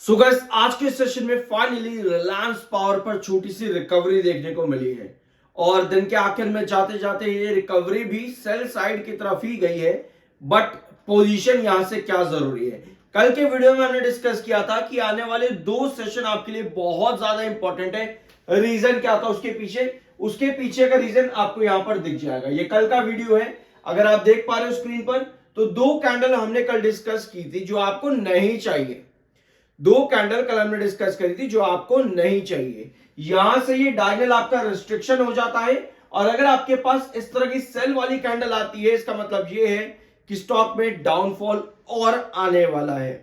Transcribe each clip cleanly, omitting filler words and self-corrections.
So guys आज के session में फाइनली रिलायंस पावर पर छोटी सी रिकवरी देखने को मिली है और दिन के आखिर में जाते जाते ये रिकवरी भी सेल साइड की तरफ ही गई है। बट पोजीशन यहां से क्या जरूरी है, कल के वीडियो में हमने डिस्कस किया था कि आने वाले दो सेशन आपके लिए बहुत ज्यादा इंपॉर्टेंट है। रीजन क्या था उसके पीछे का रीजन आपको यहां पर दिख जाएगा। ये कल का वीडियो है, अगर आप देख पा रहे हो स्क्रीन पर, तो दो कैंडल हमने कल डिस्कस की थी जो आपको नहीं चाहिए। दो कैंडल कल हमने डिस्कस करी थी जो आपको नहीं चाहिए। यहां से ये डायगोनल आपका रिस्ट्रिक्शन हो जाता है और अगर आपके पास इस तरह की सेल वाली कैंडल आती है, इसका मतलब ये है कि स्टॉक में डाउनफॉल और आने वाला है।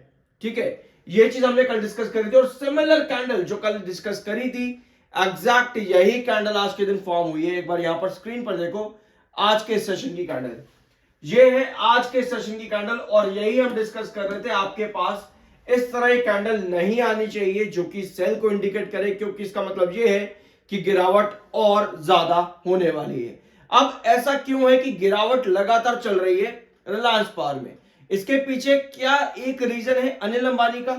ठीक है, ये चीज हमने कल डिस्कस करी थी और सिमिलर कैंडल जो कल डिस्कस करी थी, एग्जैक्ट यही कैंडल आज के दिन फॉर्म हुई है। एक बार यहां पर स्क्रीन पर देखो, आज के सेशन की कैंडल ये है, आज के सेशन की कैंडल, और यही हम डिस्कस कर रहे थे। आपके पास इस तरह की कैंडल नहीं आनी चाहिए जो कि सेल को इंडिकेट करे, क्योंकि इसका मतलब यह है कि गिरावट और ज्यादा होने वाली है। अब ऐसा क्यों है कि गिरावट लगातार चल रही है रिलायंस पावर में? इसके पीछे क्या एक रीजन है अनिल अंबानी का?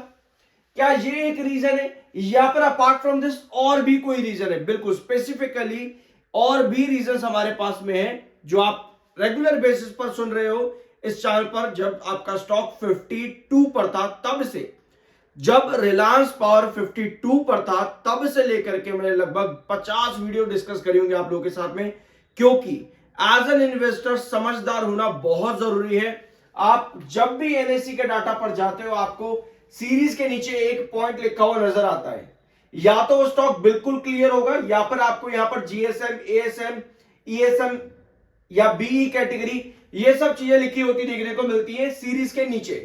क्या ये एक रीजन है या फिर अपार्ट फ्रॉम दिस और भी कोई रीजन है? बिल्कुल स्पेसिफिकली और भी रीजन हमारे पास में है जो आप रेगुलर बेसिस पर सुन रहे हो इस चैनल पर। जब आपका स्टॉक 52 पर था, तब से, जब रिलायंस पावर 52 पर था, तब से लेकर के मैंने लगभग 50 वीडियो डिस्कस करी होंगे आप लोगों के साथ में, क्योंकि एज एन इन्वेस्टर समझदार होना बहुत जरूरी है। आप जब भी एनएससी के डाटा पर जाते हो, आपको सीरीज के नीचे एक पॉइंट लिखा हुआ नजर आता है, या तो वो स्टॉक बिल्कुल क्लियर होगा या फिर आपको यहां पर जीएसएम, एएसएम, ईएसएम या बीई कैटेगरी, ये सब चीजें लिखी होती देखने को मिलती है सीरीज के नीचे।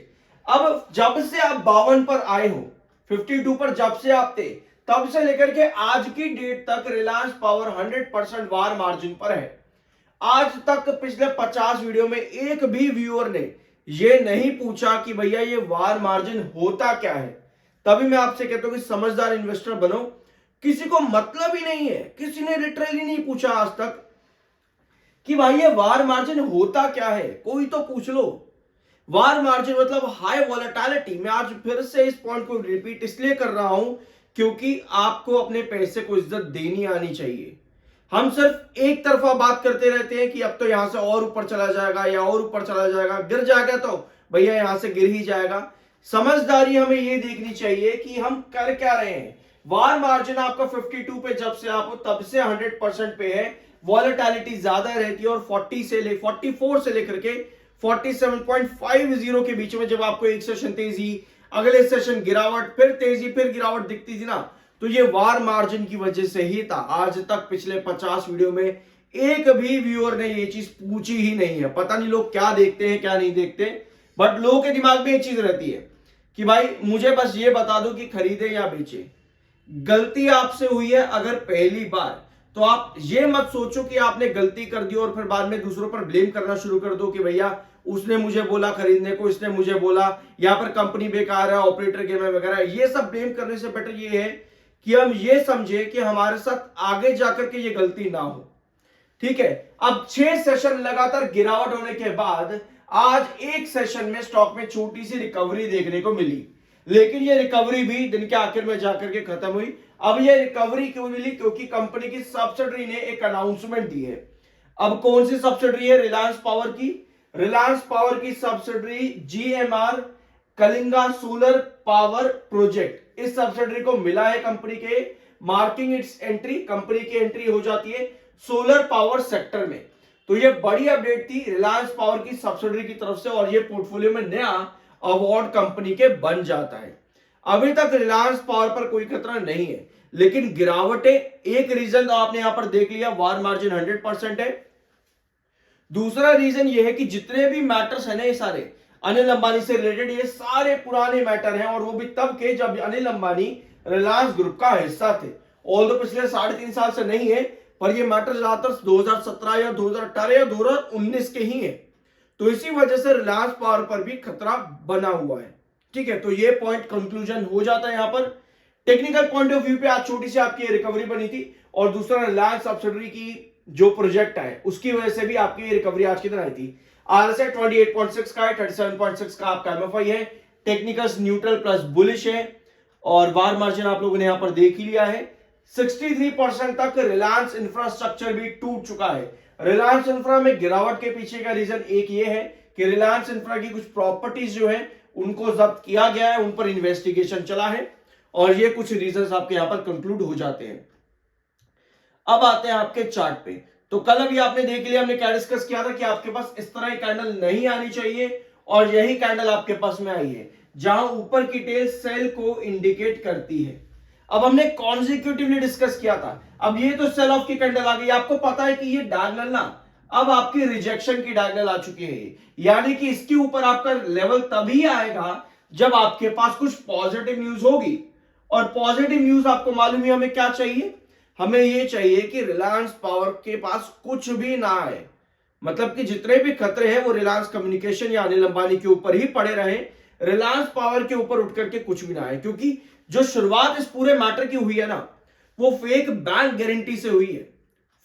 अब जब से आप 52 पर आए हो, 52 पर जब से आप थे, तब से लेकर के आज की डेट तक रिलायंस पावर 100% वार मार्जिन पर है। आज तक पिछले 50 वीडियो में एक भी व्यूअर ने ये नहीं पूछा कि भैया ये वार मार्जिन होता क्या है। तभी मैं आपसे कहता हूं कि समझदार इन्वेस्टर बनो। किसी को मतलब ही नहीं है, किसी ने लिटरली नहीं पूछा आज तक कि भाई ये वार मार्जिन होता क्या है। कोई तो पूछ लो। वार मार्जिन मतलब हाई वॉलेटिलिटी। मैं आज फिर से इस पॉइंट को रिपीट इसलिए कर रहा हूं क्योंकि आपको अपने पैसे को इज्जत देनी आनी चाहिए। हम सिर्फ एक तरफा बात करते रहते हैं कि अब तो यहां से और ऊपर चला जाएगा या और ऊपर चला जाएगा, गिर जाएगा तो भैया यहां से गिर ही जाएगा। समझदारी हमें यह देखनी चाहिए कि हम कर क्या रहे हैं। वार मार्जिन आपका 52 पे जब से आप हो तब से 100% पे है। वॉलेटिलिटी ज्यादा रहती है और 44 से लेकर के 47.50 के बीच में जब आपको एक सेशन तेजी, अगले सेशन गिरावट, फिर तेजी, फिर गिरावट दिखती थी ना, तो ये वार मार्जिन की वजह से ही था। आज तक पिछले 50 वीडियो में एक भी व्यूअर ने ये चीज पूछी ही नहीं है। पता नहीं लोग क्या देखते हैं क्या नहीं देखते, बट लोगों के दिमाग में एक चीज रहती है कि भाई मुझे बस ये बता दो कि खरीदे या बेचे। गलती आपसे हुई है अगर पहली बार, तो आप ये मत सोचो कि आपने गलती कर दी और फिर बाद में दूसरों पर ब्लेम करना शुरू कर दो कि भैया उसने मुझे बोला खरीदने को, इसने मुझे बोला, या फिर कंपनी बेकार है, ऑपरेटर गेम है वगैरह। ये सब ब्लेम करने से बेटर ये है कि हम ये समझे कि हमारे साथ आगे जाकर के ये गलती ना हो। ठीक है, अब 6 सेशन लगातार गिरावट होने के बाद आज एक सेशन में स्टॉक में छोटी सी रिकवरी देखने को मिली, लेकिन ये रिकवरी भी दिन के आखिर में जाकर के खत्म हुई। अब ये रिकवरी क्यों मिली? क्योंकि कंपनी की सब्सिडरी ने एक अनाउंसमेंट दी है। अब कौन सी सब्सिडरी है? रिलायंस पावर की। रिलायंस पावर की subsidiary GMR, Kalinga solar power project, इस सब्सिडरी को मिला है कंपनी के मार्किंग इट्स एंट्री। कंपनी की एंट्री हो जाती है सोलर पावर सेक्टर में। तो ये बड़ी अपडेट थी रिलायंस पावर की सब्सिडरी की तरफ से और ये पोर्टफोलियो में नया अवार्ड कंपनी के बन जाता है। अभी तक रिलायंस पावर पर कोई खतरा नहीं है, लेकिन गिरावटें, एक रीजन तो आपने यहां पर देख लिया, वार मार्जिन 100% है। दूसरा रीजन ये है कि जितने भी मैटर्स है ना, ये सारे अनिल अंबानी से रिलेटेड, ये सारे पुराने मैटर हैं और वो भी तब के जब अनिल अंबानी रिलायंस ग्रुप का हिस्सा थे। ऑल तो पिछले 3.5 साल से नहीं है, पर ये मैटर ज्यादातर 2017 या 2018 या 2019 के ही है। तो इसी वजह से रिलायंस पावर पर भी खतरा बना हुआ है। ठीक है, तो ये पॉइंट कंक्लूजन हो जाता है यहां पर। टेक्निकल पॉइंट ऑफ व्यू पे आज छोटी सी आपकी रिकवरी बनी थी और दूसरा रिलायंस सब्सिडरी की जो प्रोजेक्ट है उसकी वजह से भी आपकी रिकवरी आज की तरह आई थी। आरएसआई 28.6 का है, 37.6 का आपका एमएफआई है। टेक्निकल्स न्यूट्रल प्लस बुलिश है। और वार मार्जिन आप लोगों ने यहां पर देख ही लिया है। 63% तक रिलायंस इंफ्रास्ट्रक्चर भी टूट चुका है। रिलायंस इंफ्रा में गिरावट के पीछे का रीजन एक ये है कि रिलायंस इंफ्रा की कुछ प्रॉपर्टीज जो है उनको जब्त किया गया है, उन पर इन्वेस्टिगेशन चला है और ये कुछ रीजंस आपके यहां पर कंक्लूड हो जाते हैं। अब आते हैं आपके चार्ट पे। तो कल अभी आपने देख लिया, हमने क्या डिस्कस किया था कि आपके पास इस तरह की कैंडल नहीं आनी चाहिए और यही कैंडल आपके पास में आई है जहां ऊपर की टेल सेल को इंडिकेट करती है। अब हमने कॉन्जिक्यूटिवली डिस्कस किया था, अब ये तो सेल ऑफ की कैंडल आ गई। आपको पता है कि ये डायगोनल ना अब आपकी रिजेक्शन की डायगोनल आ चुकी है, यानी कि इसके ऊपर आपका लेवल तभी आएगा जब आपके पास कुछ पॉजिटिव न्यूज होगी। और पॉजिटिव न्यूज आपको मालूम है हमें क्या चाहिए, हमें ये चाहिए कि रिलायंस पावर के पास कुछ भी ना आए, मतलब कि जितने भी खतरे हैं वो रिलायंस कम्युनिकेशन या अनिल अंबानी के ऊपर ही पड़े रहे, रिलायंस पावर के ऊपर उठ करके कुछ भी ना आए। क्योंकि जो शुरुआत इस पूरे मैटर की हुई है ना, वो फेक बैंक गारंटी से हुई है,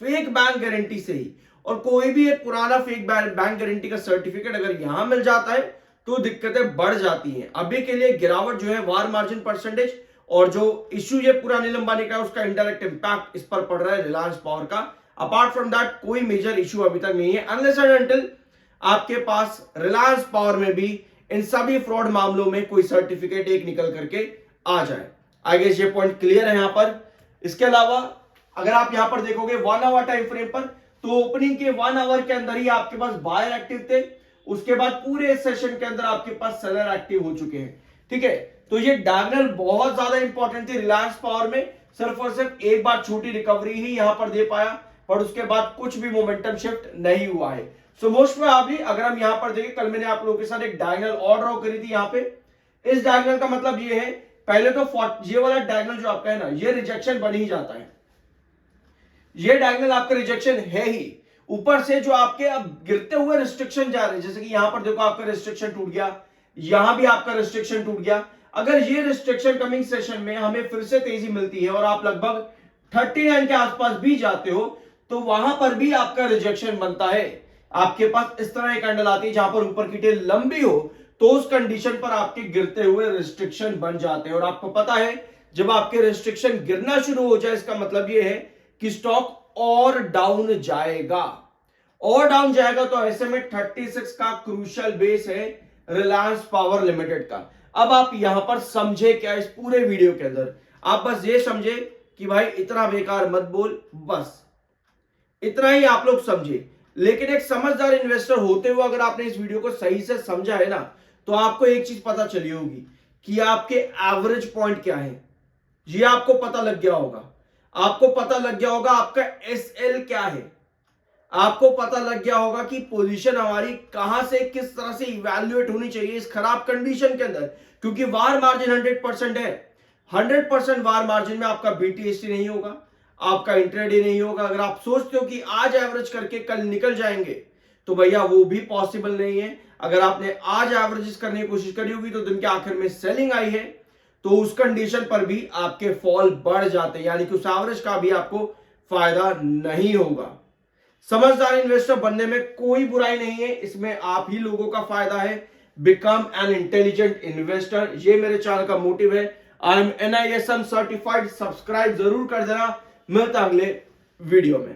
फेक बैंक गारंटी से ही। और कोई भी एक पुराना फेक बैंक गारंटी का सर्टिफिकेट अगर यहां मिल जाता है तो दिक्कतें बढ़ जाती हैं। अभी के लिए गिरावट जो है वार मार्जिन परसेंटेज और जो इश्यू ये पूरा अनिल अंबानी का उसका इनडायरेक्ट इंपैक्ट इस पर पड़ रहा है रिलायंस पावर का। अपार्ट फ्रॉम दैट कोई मेजर इश्यू अभी तक नहीं है, अनलेस एंड अनटिल आपके पास रिलायंस पावर में भी इन सभी फ्रॉड मामलों में कोई सर्टिफिकेट एक निकल करके आ जाए। आई गेस ये पॉइंट क्लियर है यहां पर। इसके अलावा अगर आप यहां पर देखोगे 1 आवर टाइम फ्रेम पर, तो ओपनिंग के 1 आवर के अंदर ही आपके पास बायर एक्टिव थे, उसके बाद पूरे सेशन के अंदर आपके पास सेलर एक्टिव हो चुके हैं। ठीक है, तो ये डायगोनल बहुत ज्यादा इंपॉर्टेंट थी रिलायंस पावर में। सिर्फ और सिर्फ एक बार छोटी रिकवरी ही यहां पर दे पाया, पर उसके बाद कुछ भी मोमेंटम शिफ्ट नहीं हुआ है। सो मोस्ट प्रोबेबली अगर हम यहां पर देखें, कल मैंने आप लोगों के साथ एक डायगोनल और ड्रॉ करी थी यहां पे। इस डायगोनल का मतलब ये है, पहले तो ये वाला डायगोनल जो आपका है ना, ये रिजेक्शन बन ही जाता है, ये डायगोनल आपका रिजेक्शन है ही। ऊपर से जो आपके अब गिरते हुए रिस्ट्रिक्शन जा रहे हैं, जैसे कि यहां पर देखो आपका रिस्ट्रिक्शन टूट गया, यहां भी आपका रिस्ट्रिक्शन टूट गया। अगर ये रिस्ट्रिक्शन कमिंग सेशन में हमें फिर से तेजी मिलती है और आप लगभग 39 के आसपास भी जाते हो, तो वहां पर भी आपका रिजेक्शन बनता है। आपके पास इस तरह एक कैंडल आती है जहां पर ऊपर की टेल लंबी हो, तो उस कंडीशन पर आपके गिरते हुए रिस्ट्रिक्शन बन जाते हैं। और आपको पता है जब आपके रिस्ट्रिक्शन गिरना शुरू हो जाए, इसका मतलब ये है कि स्टॉक और डाउन जाएगा, और डाउन जाएगा। तो ऐसे में 36 का क्रूशियल बेस है रिलायंस पावर लिमिटेड का। अब आप यहां पर समझे क्या इस पूरे वीडियो के अंदर, आप बस ये समझे कि भाई इतना बेकार मत बोल, बस इतना ही आप लोग समझे। लेकिन एक समझदार इन्वेस्टर होते हुए अगर आपने इस वीडियो को सही से समझा है ना, तो आपको एक चीज पता चली होगी कि आपके एवरेज पॉइंट क्या है। ये आपको पता लग गया होगा, आपको पता लग गया होगा आपका एसएल क्या है, आपको पता लग गया होगा कि पोजीशन हमारी कहां से किस तरह से इवैल्यूएट होनी चाहिए इस खराब कंडीशन के अंदर। क्योंकि वार मार्जिन 100% है, 100% वार मार्जिन में आपका बीटीएसटी नहीं होगा, आपका इंट्राडे नहीं होगा। अगर आप सोचते हो कि आज एवरेज करके कल निकल जाएंगे, तो भैया वो भी पॉसिबल नहीं है। अगर आपने आज एवरेजेस करने की कोशिश करी होगी, तो दिन के आखिर में सेलिंग आई है, तो उस कंडीशन पर भी आपके फॉल बढ़ जाते हैं, यानी कि उस एवरेज का भी आपको फायदा नहीं होगा। समझदार इन्वेस्टर बनने में कोई बुराई नहीं है, इसमें आप ही लोगों का फायदा है। बिकम एन इंटेलिजेंट इन्वेस्टर, ये मेरे चैनल का मोटिव है। I am NISM certified, subscribe जरूर कर देना। मिलता अगले वीडियो में।